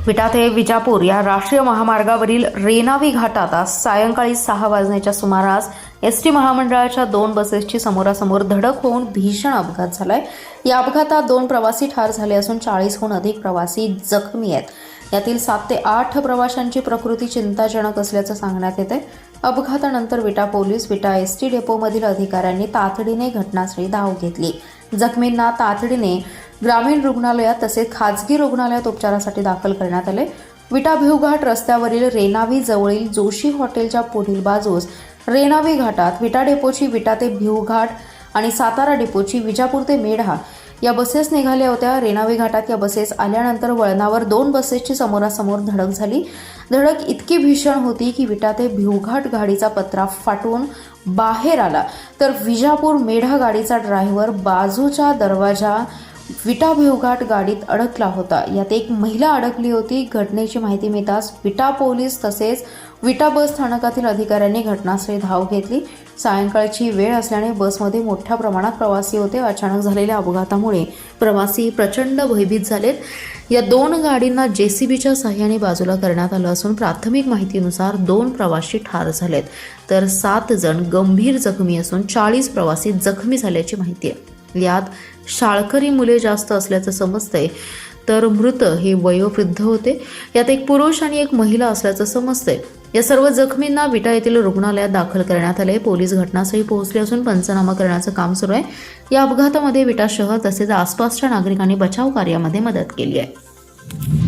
विटा ते विजापूर या राष्ट्रीय महामार्गावरील रेणावी घाटात आज सायंकाळी 6 वाजण्याच्या सुमारास एसटी महामंडळाच्या 2 बसेसची समोरासमोर धडक होऊन भीषण अपघात झालाय। या अपघातात 2 प्रवासी ठार झाले असून 40हून अधिक प्रवासी जखमी आहेत। यातील 7 ते 8 प्रवाशांची प्रकृती चिंताजनक असल्याचं सांगण्यात येते। अपघातानंतर विटा पोलीस, विटा एसटी डेपोमधील अधिकाऱ्यांनी तातडीने घटनास्थळी धाव घेतली। जखमींना तातडीने ग्रामीण रुग्णालयात तसेच खाजगी रुग्णालयात उपचारासाठी दाखल करण्यात आले। विटा भिवघाट रस्त्यावरील रेणावी जवळील जोशी हॉटेलच्या पुढील बाजूस रेणावी घाटात विटा डेपोची विटा ते भिवघाट आणि सातारा डेपोची विजापूर ते मेढा या बसेस निघाल्या होत्या। रेणावी घाटात या बसेस आल्यानंतर वळणावर 2 बसेसची समोरासमोर धडक झाली। धडक इतकी भीषण होती की विटा ते भिवघाट गाडीचा पत्रा फाटून बाहेर आला, तर विजापूर मेढा गाडीचा ड्रायव्हर बाजूच्या दरवाजा विटा भिवघाट गाडीत अडकला होता। यात एक महिला अडकली होती। घटनेची माहिती मिळताच विटा पोलीस तसेच विटा बस स्थानकातील अधिकाऱ्यांनी घटनास्थळी धाव घेतली। सायंकाळची वेळ असल्याने बसमध्ये मोठ्या प्रमाणात प्रवासी होते। अचानक झालेल्या अपघातामुळे प्रवासी प्रचंड भयभीत झालेत। या 2 गाडींना जेसीबीच्या सहाय्याने बाजूला करण्यात आलं असून प्राथमिक माहितीनुसार 2 प्रवासी ठार झालेत, तर 7 जण गंभीर जखमी असून 40 प्रवासी जखमी झाल्याची माहिती आहे। यात शाळकरी मुले जास्त असल्याचं समजतंय, तर मृत हे वयोवृद्ध होते। यात एक पुरुष आणि एक महिला असल्याचं समजतंय। या सर्व जखमींना विटा येथील रुग्णालयात दाखल करण्यात आले। पोलीस घटनास्थळी पोहोचले असून पंचनामा करण्याचं काम सुरू आहे। या अपघातामध्ये विटा शहर तसेच आसपासच्या नागरिकांनी बचाव कार्यामध्ये मदत केली आहे।